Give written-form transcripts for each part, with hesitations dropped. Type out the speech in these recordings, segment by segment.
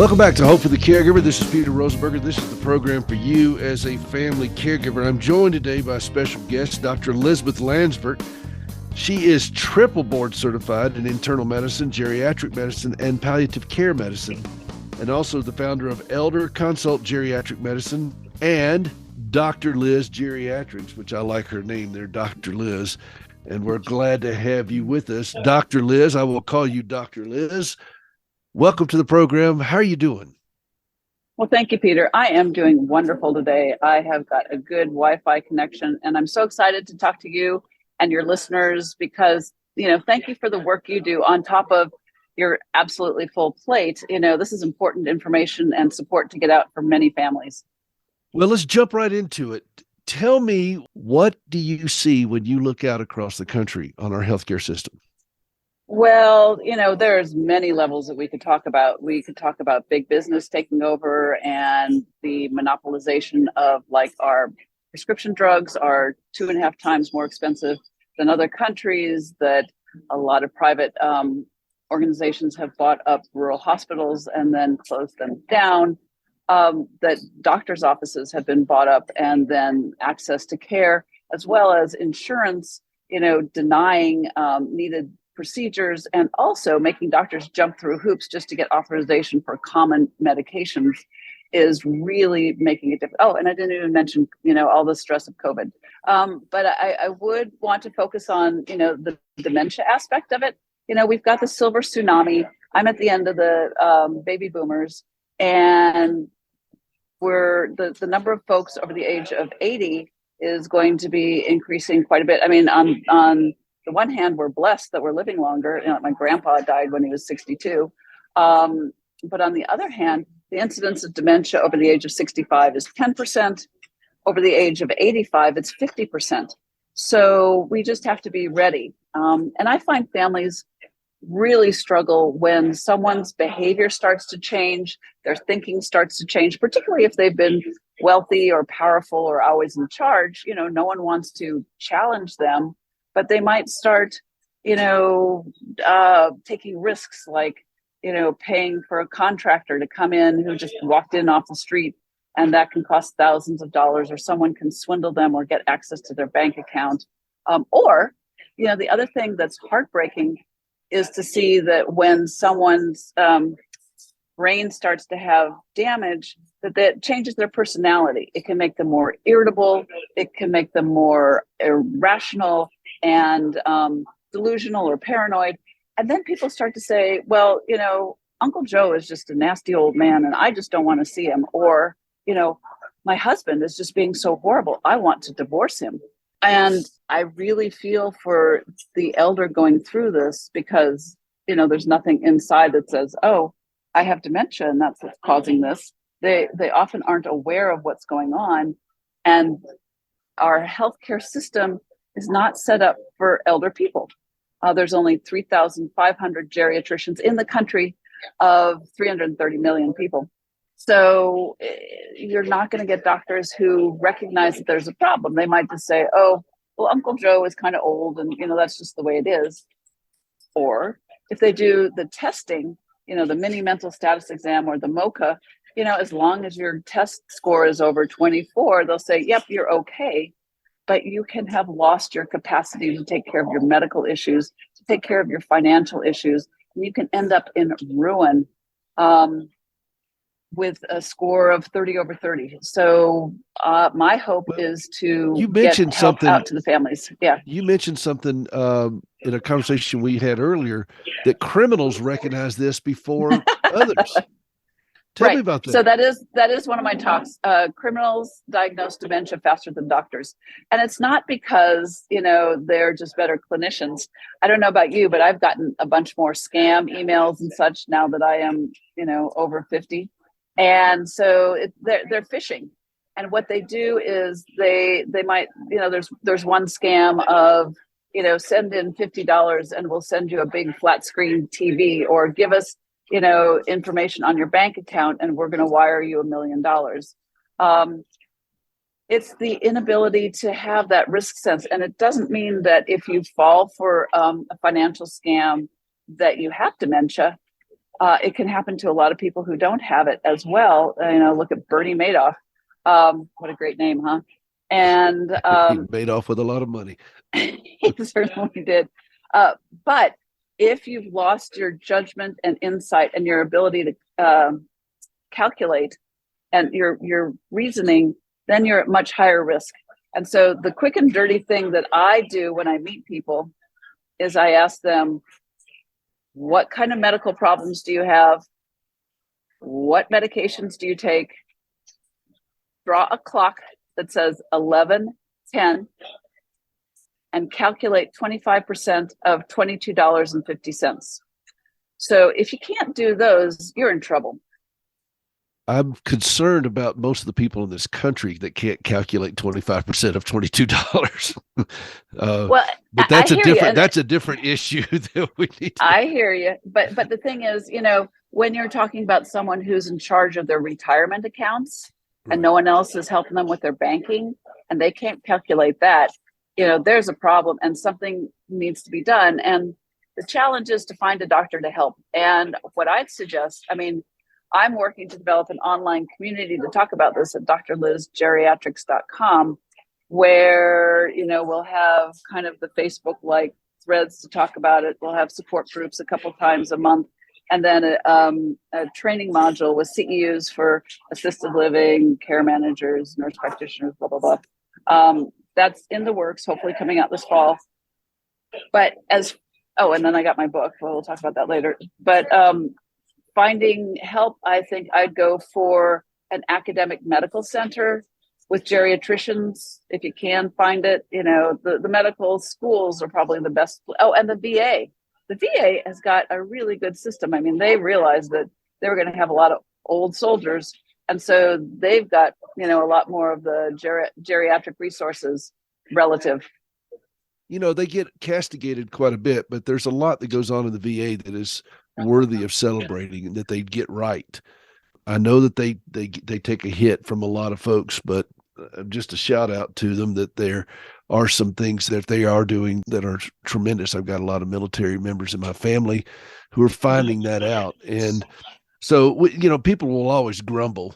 Welcome back to Hope for the Caregiver. This is Peter Rosenberger. This is the program for you as a family caregiver. I'm joined today by a special guest, Dr. Elizabeth Landsverk. She is triple board certified in internal medicine, geriatric medicine, and palliative care medicine, and also the founder of ElderConsult Geriatric Medicine and Dr. Liz Geriatrics, which I like her name there, Dr. Liz. And we're glad to have you with us. Dr. Liz, I will call you Dr. Liz. Welcome to the program. How are you doing? Well, thank you, Peter. I am doing wonderful today. I have got a good Wi-Fi connection, and I'm so excited to talk to you and your listeners because, thank you for the work you do on top of your absolutely full plate. This is important information and support to get out for many families. Well, let's jump right into it. Tell me, what do you see when you look out across the country on our healthcare system? Well, there's many levels that we could talk about. We could talk about big business taking over and the monopolization of our prescription drugs are 2.5 times more expensive than other countries, that a lot of private organizations have bought up rural hospitals and then closed them down, that doctors' offices have been bought up and then access to care, as well as insurance, denying needed procedures and also making doctors jump through hoops just to get authorization for common medications is really making it difficult. Oh, and I didn't even mention, all the stress of COVID. But I would want to focus on, the dementia aspect of it. We've got the silver tsunami. I'm at the end of the baby boomers, and the number of folks over the age of 80 is going to be increasing quite a bit. I mean, on the one hand, we're blessed that we're living longer. My grandpa died when he was 62. But on the other hand, the incidence of dementia over the age of 65 is 10%. Over the age of 85, it's 50%. So we just have to be ready. And I find families really struggle when someone's behavior starts to change, their thinking starts to change, particularly if they've been wealthy or powerful or always in charge. No one wants to challenge them, but they might start, taking risks like, paying for a contractor to come in who just walked in off the street, and that can cost thousands of dollars, or someone can swindle them or get access to their bank account. Or, the other thing that's heartbreaking is to see that when someone's brain starts to have damage, that changes their personality. It can make them more irritable. It can make them more irrational and delusional or paranoid. And then people start to say, well, Uncle Joe is just a nasty old man and I just don't want to see him. Or, my husband is just being so horrible, I want to divorce him. And I really feel for the elder going through this because, there's nothing inside that says, oh, I have dementia and that's what's causing this. They often aren't aware of what's going on. And our healthcare system is not set up for elder people. There's only 3,500 geriatricians in the country of 330 million people. So you're not going to get doctors who recognize that there's a problem. They might just say, oh, well, Uncle Joe is kind of old and, that's just the way it is. Or if they do the testing, the mini mental status exam or the MOCA, as long as your test score is over 24, they'll say, yep, you're okay. But you can have lost your capacity to take care of your medical issues, to take care of your financial issues, and you can end up in ruin with a score of 30 over 30. So my hope is to get help out to the families. Yeah. You mentioned something in a conversation we had earlier, that criminals recognize this before others. Tell me about that. So that is one of my talks. Criminals diagnose dementia faster than doctors. And it's not because, they're just better clinicians. I don't know about you, but I've gotten a bunch more scam emails and such now that I am, over 50. And so they're phishing. And what they do is they might, there's one scam of, send in $50 and we'll send you a big flat screen TV, or give us information on your bank account and we're going to wire you $1 million. It's the inability to have that risk sense. And it doesn't mean that if you fall for a financial scam that you have dementia. It can happen to a lot of people who don't have it as well. Look at Bernie Madoff. What a great name, huh? And he made off with a lot of money. He certainly did. But if you've lost your judgment and insight and your ability to calculate and your reasoning, then you're at much higher risk. And so the quick and dirty thing that I do when I meet people is I ask them, what kind of medical problems do you have? What medications do you take? Draw a clock that says 11:10 and calculate 25% of $22.50. So if you can't do those, you're in trouble. I'm concerned about most of the people in this country that can't calculate 25% of $22. Well, but that's a different issue that we need to. I hear you. But the thing is, when you're talking about someone who's in charge of their retirement accounts and no one else is helping them with their banking and they can't calculate that, there's a problem and something needs to be done. And the challenge is to find a doctor to help. And what I'd suggest, I'm working to develop an online community to talk about this at drlizgeriatrics.com, where, we'll have kind of the Facebook-like threads to talk about it. We'll have support groups a couple times a month, and then a training module with CEUs for assisted living, care managers, nurse practitioners, blah, blah, blah. That's in the works, hopefully coming out this fall. But and then I got my book. Well, we'll talk about that later. But finding help, I think I'd go for an academic medical center with geriatricians, if you can find it. The medical schools are probably the best. Oh, and the VA. The VA has got a really good system. They realized that they were going to have a lot of old soldiers. And so they've got, a lot more of the geriatric resources relative. They get castigated quite a bit, but there's a lot that goes on in the VA that is worthy of celebrating and that they get right. I know that they take a hit from a lot of folks, but just a shout out to them that there are some things that they are doing that are tremendous. I've got a lot of military members in my family who are finding that out. And so, people will always grumble,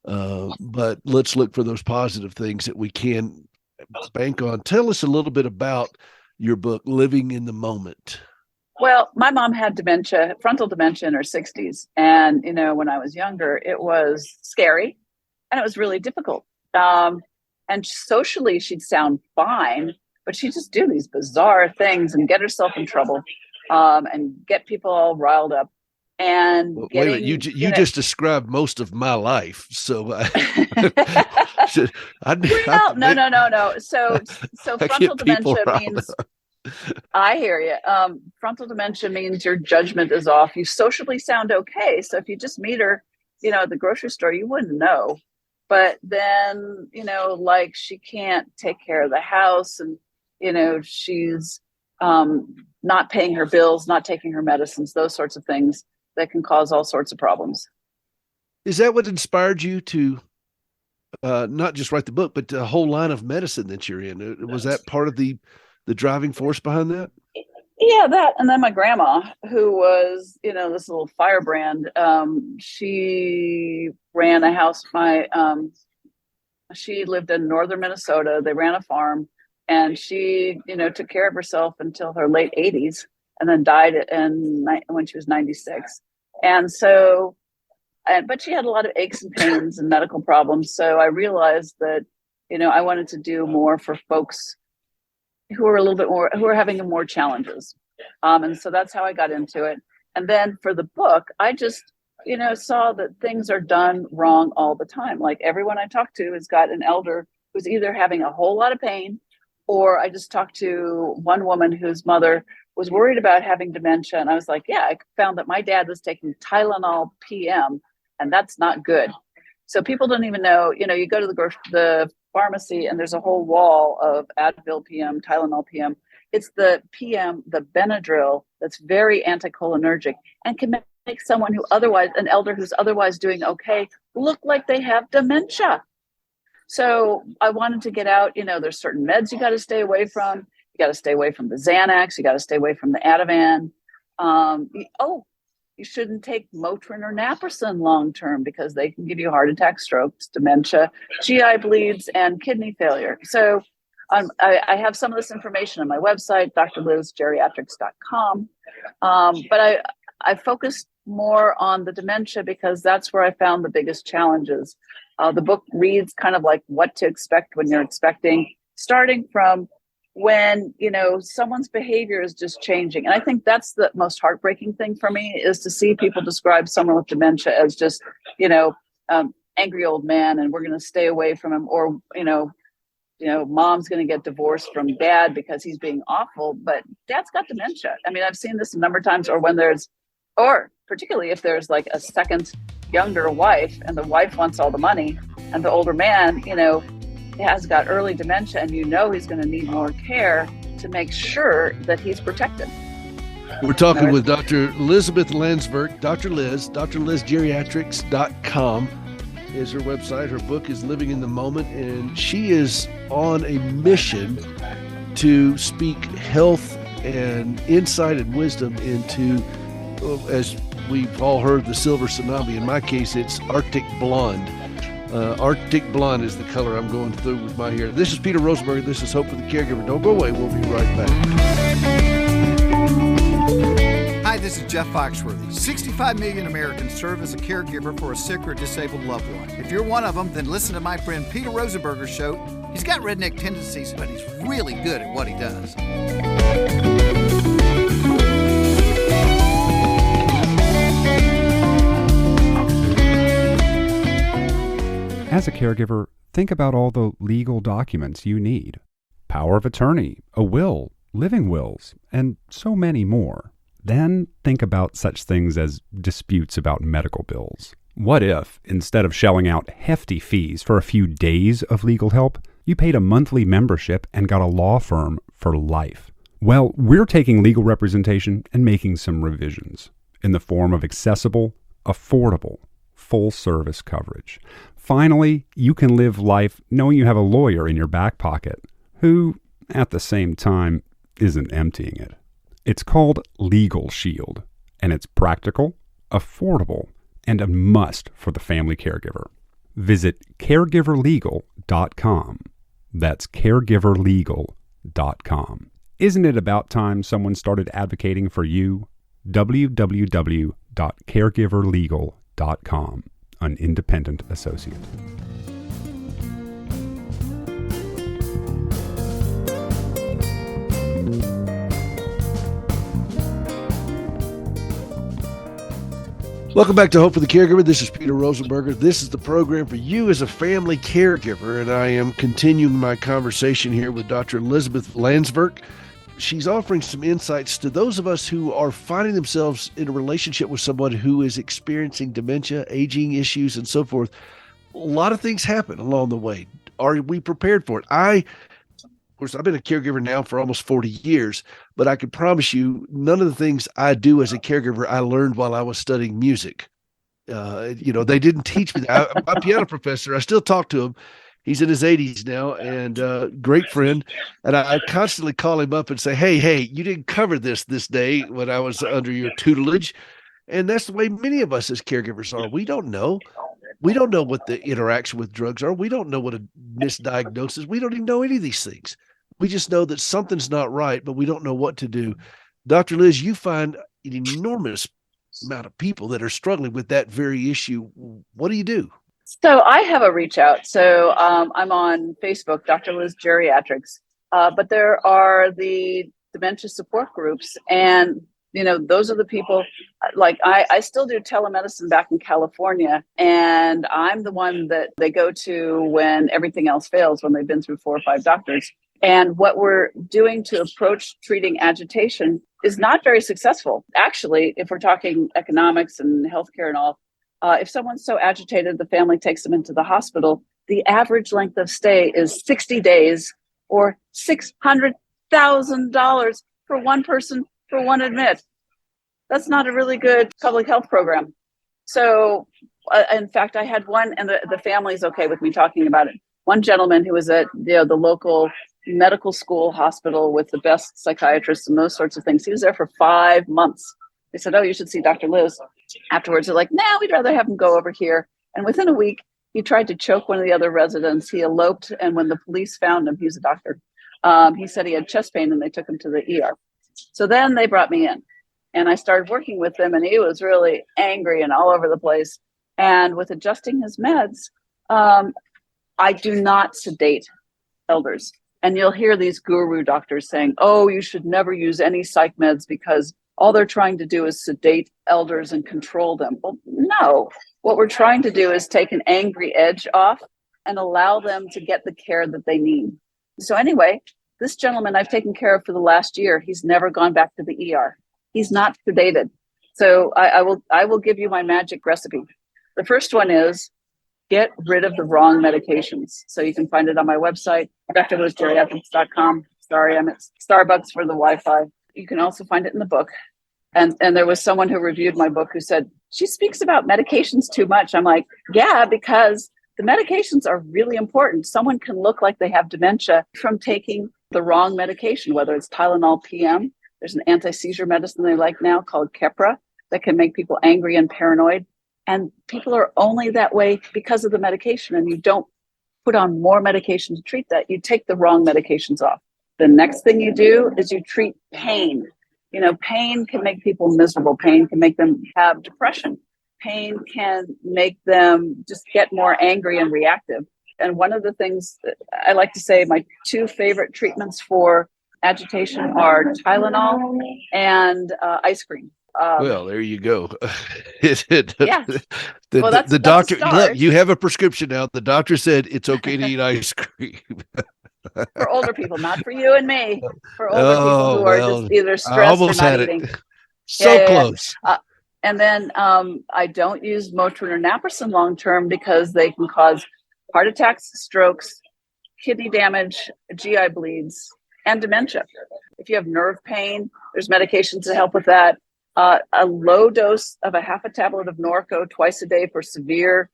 but let's look for those positive things that we can bank on. Tell us a little bit about your book, Living in the Moment. Well, my mom had dementia, frontal dementia in her 60s. And, when I was younger, it was scary and it was really difficult. And socially, she'd sound fine, but she'd just do these bizarre things and get herself in trouble and get people all riled up. And wait a minute, you just described most of my life. So no. So frontal dementia means, I hear you. Frontal dementia means your judgment is off. You socially sound okay. So if you just meet her, at the grocery store, you wouldn't know. But then, like she can't take care of the house and, she's not paying her bills, not taking her medicines, those sorts of things that can cause all sorts of problems. Is that what inspired you to not just write the book, but the whole line of medicine that you're in? Was that part of the driving force behind that? Yeah, that. And then my grandma, who was, this little firebrand, she ran a house. She lived in northern Minnesota. They ran a farm and she, took care of herself until her late 80s and then died when she was 96. And so, but she had a lot of aches and pains and medical problems. So I realized that, I wanted to do more for folks who are who are having more challenges. And so that's how I got into it. And then for the book, I just, saw that things are done wrong all the time. Like everyone I talk to has got an elder who's either having a whole lot of pain, or I just talked to one woman whose mother was worried about having dementia. And I was like, yeah, I found that my dad was taking Tylenol PM, and that's not good. So people don't even know, you go to the pharmacy and there's a whole wall of Advil PM, Tylenol PM. It's the PM, the Benadryl, that's very anticholinergic and can make someone an elder who's otherwise doing okay, look like they have dementia. So I wanted to get out, there's certain meds you got to stay away from. You got to stay away from the Xanax. You got to stay away from the Ativan. you shouldn't take Motrin or Naproxen long-term because they can give you heart attack, strokes, dementia, GI bleeds, and kidney failure. So I have some of this information on my website, drlizgeriatrics.com. But I focused more on the dementia because that's where I found the biggest challenges. The book reads kind of like what to expect when you're expecting, starting from when, someone's behavior is just changing. And I think that's the most heartbreaking thing for me, is to see people describe someone with dementia as just, angry old man, and we're going to stay away from him, or, mom's going to get divorced from dad because he's being awful, but dad's got dementia. I mean, I've seen this a number of times, or particularly if there's like a second younger wife and the wife wants all the money and the older man, has got early dementia, and he's going to need more care to make sure that he's protected. We're talking with Dr. Elizabeth Landsverk, Dr. Liz, drlizgeriatrics.com is her website. Her book is Living in the Moment, and she is on a mission to speak health and insight and wisdom into, as we've all heard, the silver tsunami. In my case, it's Arctic blonde. Arctic blonde is the color I'm going through with my hair. This is Peter Rosenberger. This is Hope for the Caregiver. Don't go away. We'll be right back. Hi, this is Jeff Foxworthy. 65 million Americans serve as a caregiver for a sick or disabled loved one. If you're one of them, then listen to my friend Peter Rosenberger's show. He's got redneck tendencies, but he's really good at what he does. As a caregiver, think about all the legal documents you need. Power of attorney, a will, living wills, and so many more. Then think about such things as disputes about medical bills. What if, instead of shelling out hefty fees for a few days of legal help, you paid a monthly membership and got a law firm for life? Well, we're taking legal representation and making some revisions in the form of accessible, affordable, full-service coverage. Finally, you can live life knowing you have a lawyer in your back pocket who, at the same time, isn't emptying it. It's called Legal Shield, and it's practical, affordable, and a must for the family caregiver. Visit caregiverlegal.com. That's caregiverlegal.com. Isn't it about time someone started advocating for you? www.caregiverlegal.com. An independent associate. Welcome back to Hope for the Caregiver. This is Peter Rosenberger. This is the program for you as a family caregiver, and I am continuing my conversation here with Dr. Elizabeth Landsverk. She's offering some insights to those of us who are finding themselves in a relationship with someone who is experiencing dementia, aging issues, and so forth. A lot of things happen along the way. Are we prepared for it? Of course, I've been a caregiver now for almost 40 years, but I can promise you none of the things I do as a caregiver I learned while I was studying music. They didn't teach me that. My piano professor, I still talk to him. He's in his 80s now, and great friend. And I constantly call him up and say, hey, you didn't cover this day when I was under your tutelage. And that's the way many of us as caregivers are. We don't know. We don't know what the interaction with drugs are. We don't know what a misdiagnosis. We don't even know any of these things. We just know that something's not right, but we don't know what to do. Dr. Liz, you find an enormous amount of people that are struggling with that very issue. What do you do? So I have a reach out. So I'm on Facebook, Dr. Liz Geriatrics, but there are the dementia support groups. And, those are the people, like I still do telemedicine back in California, and I'm the one that they go to when everything else fails, when they've been through 4 or 5 doctors. And what we're doing to approach treating agitation is not very successful. Actually, if we're talking economics and healthcare and all, if someone's so agitated, the family takes them into the hospital, the average length of stay is 60 days or $600,000 for one person for one admit. That's not a really good public health program. So, in fact, I had one, and the family's okay with me talking about it. One gentleman who was at the local medical school hospital with the best psychiatrists and those sorts of things. He was there for 5 months. They said, oh, you should see Dr. Liz. Afterwards, they're like, nah, we'd rather have him go over here. And within a week, he tried to choke one of the other residents. He eloped. And when the police found him, he's a doctor. He said he had chest pain and they took him to the ER. So then they brought me in and I started working with him, and he was really angry and all over the place. And with adjusting his meds, I do not sedate elders. And you'll hear these guru doctors saying, oh, you should never use any psych meds because all they're trying to do is sedate elders and control them. Well, no, what we're trying to do is take an angry edge off and allow them to get the care that they need. So anyway, this gentleman I've taken care of for the last year, he's never gone back to the ER. He's not sedated. So I will give you my magic recipe. The first one is get rid of the wrong medications. So you can find it on my website, drlizgeriatrics.com. Sorry, I'm at Starbucks for the Wi-Fi. You can also find it in the book. And there was someone who reviewed my book who said, she speaks about medications too much. I'm like, yeah, because the medications are really important. Someone can look like they have dementia from taking the wrong medication, whether it's Tylenol PM. There's an anti-seizure medicine they like now called Keppra that can make people angry and paranoid. And people are only that way because of the medication. And you don't put on more medication to treat that. You take the wrong medications off. The next thing you do is you treat pain. You know, pain can make people miserable. Pain can make them have depression. Pain can make them just get more angry and reactive. And one of the things that I like to say, my two favorite treatments for agitation are Tylenol and ice cream. Well, there you go. Yeah. The doctor, look, you have a prescription now. The doctor said it's okay to eat ice cream. For older people, not for you and me. For older people who are just either stressed or not eating. So close. And then I don't use Motrin or Naproxen long term because they can cause heart attacks, strokes, kidney damage, GI bleeds, and dementia. If you have nerve pain, there's medications to help with that. A low dose of a half a tablet of Norco twice a day for severe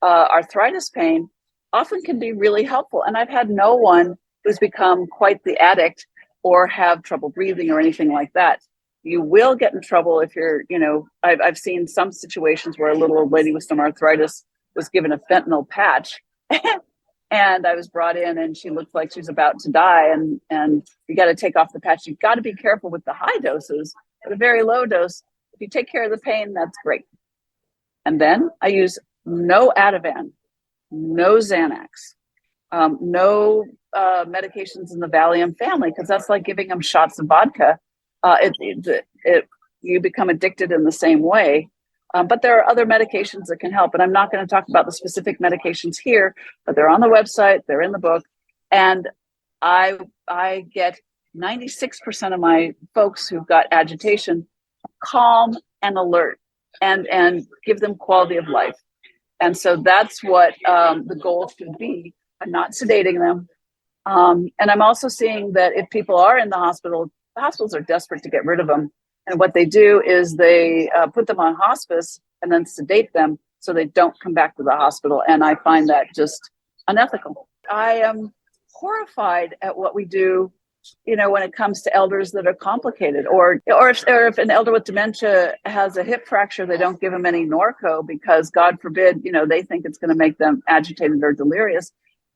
arthritis pain often can be really helpful. And I've had no one who's become quite the addict or have trouble breathing or anything like that. You will get in trouble if you're, I've seen some situations where a little old lady with some arthritis was given a fentanyl patch. And I was brought in and she looked like she was about to die. And you got to take off the patch. You've got to be careful with the high doses. At a very low dose, if you take care of the pain, that's great. And then I use no Ativan, no Xanax, no medications in the Valium family, because that's like giving them shots of vodka. You become addicted in the same way. But there are other medications that can help. And I'm not going to talk about the specific medications here, but they're on the website, they're in the book. And I get 96% of my folks who've got agitation calm and alert and give them quality of life. And so that's what the goal should be. I'm not sedating them. And I'm also seeing that if people are in the hospitals are desperate to get rid of them. And what they do is they put them on hospice and then sedate them so they don't come back to the hospital. And I find that just unethical. I am horrified at what we do, when it comes to elders that are complicated, or if an elder with dementia has a hip fracture, they don't give them any Norco because, God forbid, they think it's going to make them agitated or delirious.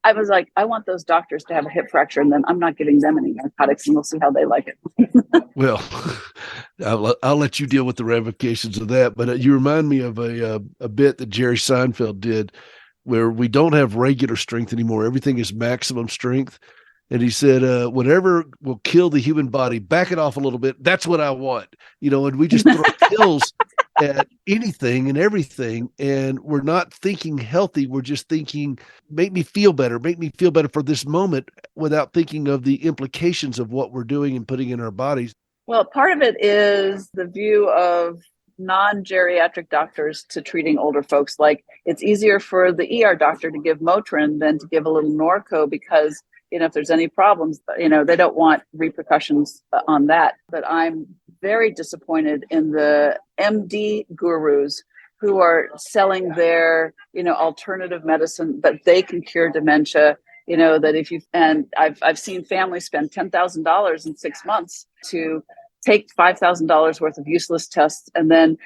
I was like, I want those doctors to have a hip fracture, and then I'm not giving them any narcotics, and we'll see how they like it. Well, I'll let you deal with the ramifications of that. But you remind me of a bit that Jerry Seinfeld did, where we don't have regular strength anymore. Everything is maximum strength. And he said, whatever will kill the human body, back it off a little bit. That's what I want. And we just throw pills at anything and everything. And we're not thinking healthy. We're just thinking, make me feel better for this moment, without thinking of the implications of what we're doing and putting in our bodies. Well, part of it is the view of non-geriatric doctors to treating older folks. Like, it's easier for the ER doctor to give Motrin than to give a little Norco because if there's any problems, they don't want repercussions on that. But I'm very disappointed in the MD gurus who are selling their, alternative medicine that they can cure dementia. That if you, and I've seen families spend $10,000 in 6 months to take $5,000 worth of useless tests and then,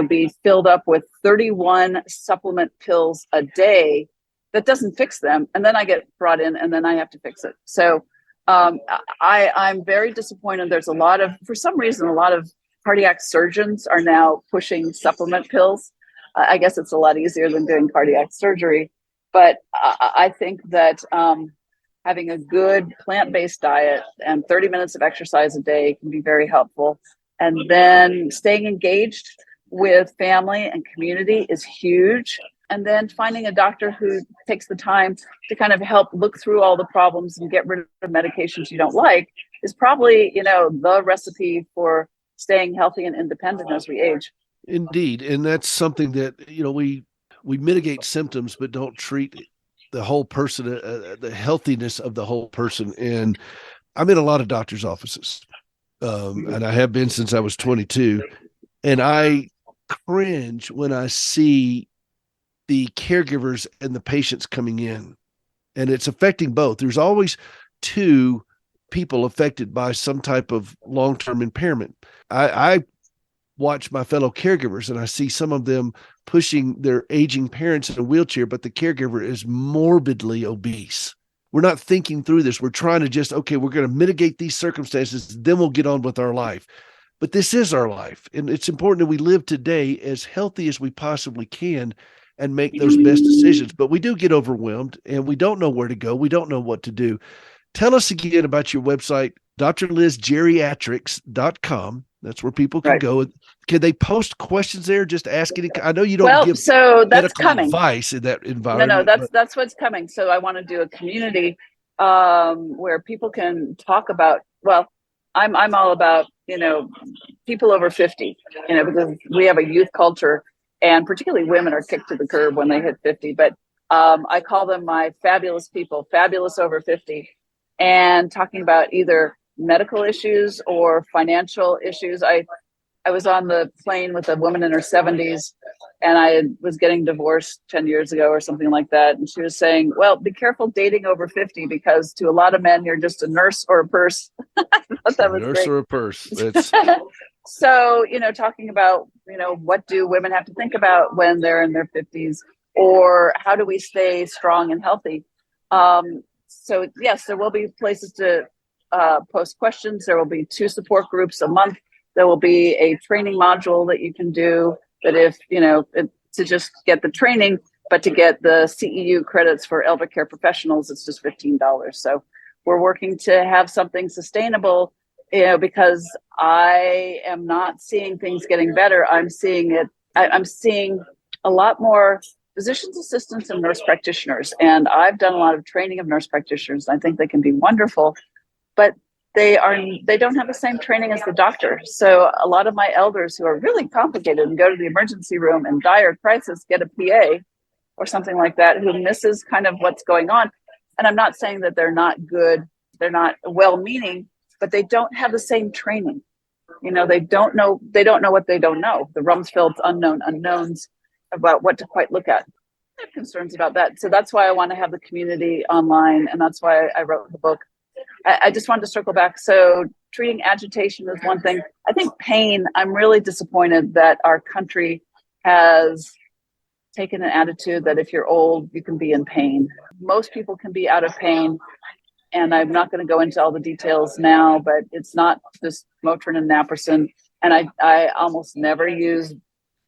be filled up with 31 supplement pills a day that doesn't fix them. And then I get brought in and then I have to fix it. So I'm very disappointed. There's for some reason, a lot of cardiac surgeons are now pushing supplement pills. I guess it's a lot easier than doing cardiac surgery. But I think that having a good plant-based diet and 30 minutes of exercise a day can be very helpful. And then staying engaged with family and community is huge. And then finding a doctor who takes the time to kind of help look through all the problems and get rid of medications you don't like is probably, the recipe for staying healthy and independent as we age. Indeed. And that's something that, we mitigate symptoms, but don't treat the whole person, the healthiness of the whole person. And I'm in a lot of doctors' offices, and I have been since I was 22. And I cringe when I see the caregivers and the patients coming in, and it's affecting both. There's always two people affected by some type of long-term impairment. I watch my fellow caregivers and I see some of them pushing their aging parents in a wheelchair, but the caregiver is morbidly obese. We're not thinking through this. We're trying to we're going to mitigate these circumstances, then we'll get on with our life. But this is our life. And it's important that we live today as healthy as we possibly can and make those best decisions. But we do get overwhelmed and we don't know where to go. We don't know what to do. Tell us again about your website, drlizgeriatrics.com. That's where people can go. Can they post questions there? Just asking. I know you don't give so that's medical coming. advice in that environment. No, that's what's coming. So I want to do a community where people can talk about, I'm all about, people over 50, because we have a youth culture and particularly women are kicked to the curb when they hit 50. But I call them my fabulous people, fabulous over 50, and talking about either medical issues or financial issues. I was on the plane with a woman in her 70s and I was getting divorced 10 years ago or something like that. And she was saying, well, be careful dating over 50 because to a lot of men, you're just a nurse or a purse. I thought that was nurse great. or a purse. That's... So, talking about, what do women have to think about when they're in their 50s, or how do we stay strong and healthy? So yes, there will be places to post questions. There will be 2 support groups a month. There will be a training module that you can do that to just get the training, but to get the CEU credits for elder care professionals, it's just $15. So we're working to have something sustainable, because I am not seeing things getting better. I'm seeing a lot more physician's assistants and nurse practitioners. And I've done a lot of training of nurse practitioners. I think they can be wonderful, but they don't have the same training as the doctor. So a lot of my elders who are really complicated and go to the emergency room in dire crisis get a PA or something like that who misses kind of what's going on. And I'm not saying that they're not good, they're not well-meaning, but they don't have the same training. They don't know what they don't know. The Rumsfeld's unknown unknowns about what to quite look at. I have concerns about that. So that's why I want to have the community online. And that's why I wrote the book. I just wanted to circle back. So treating agitation is one thing. I think pain, I'm really disappointed that our country has taken an attitude that if you're old, you can be in pain. Most people can be out of pain. And I'm not going to go into all the details now, but it's not just Motrin and Naproxen. And I almost never use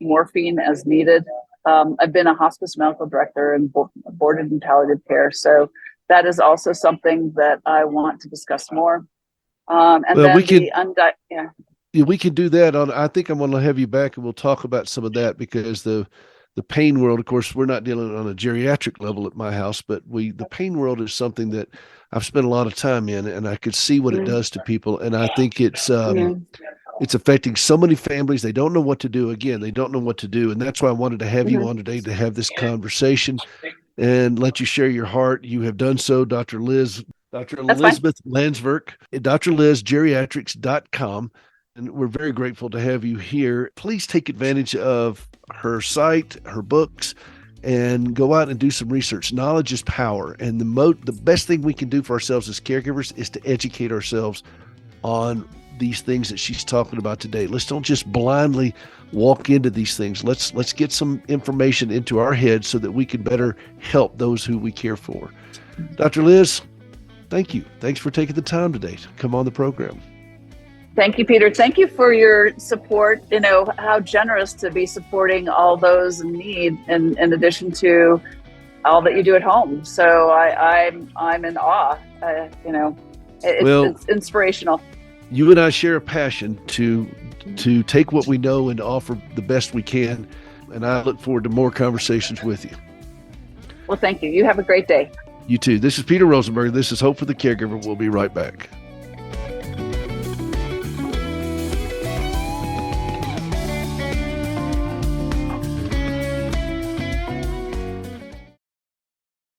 morphine as needed. I've been a hospice medical director and boarded in palliative care. So that is also something that I want to discuss more. And well, then we can do that on. I think I'm going to have you back and we'll talk about some of that, because the pain world, of course, we're not dealing on a geriatric level at my house, but the pain world is something that I've spent a lot of time in, and I could see what it does to people. And I think it's affecting so many families. They don't know what to do. Again, they don't know what to do. And that's why I wanted to have you on today, to have this conversation and let you share your heart. You have done so, Dr. Elizabeth Landsverk, drlizgeriatrics.com. And we're very grateful to have you here. Please take advantage of her site, her books, and go out and do some research. Knowledge is power. And the best thing we can do for ourselves as caregivers is to educate ourselves on these things that she's talking about today. Let's don't just blindly walk into these things. Let's get some information into our heads so that we can better help those who we care for. Dr. Liz, thank you. Thanks for taking the time today to come on the program. Thank you, Peter. Thank you for your support. You know, how generous to be supporting all those in need in addition to all that you do at home. So I'm in awe. It's inspirational. You and I share a passion to take what we know and offer the best we can. And I look forward to more conversations with you. Well, thank you. You have a great day. You too. This is Peter Rosenberg. This is Hope for the Caregiver. We'll be right back.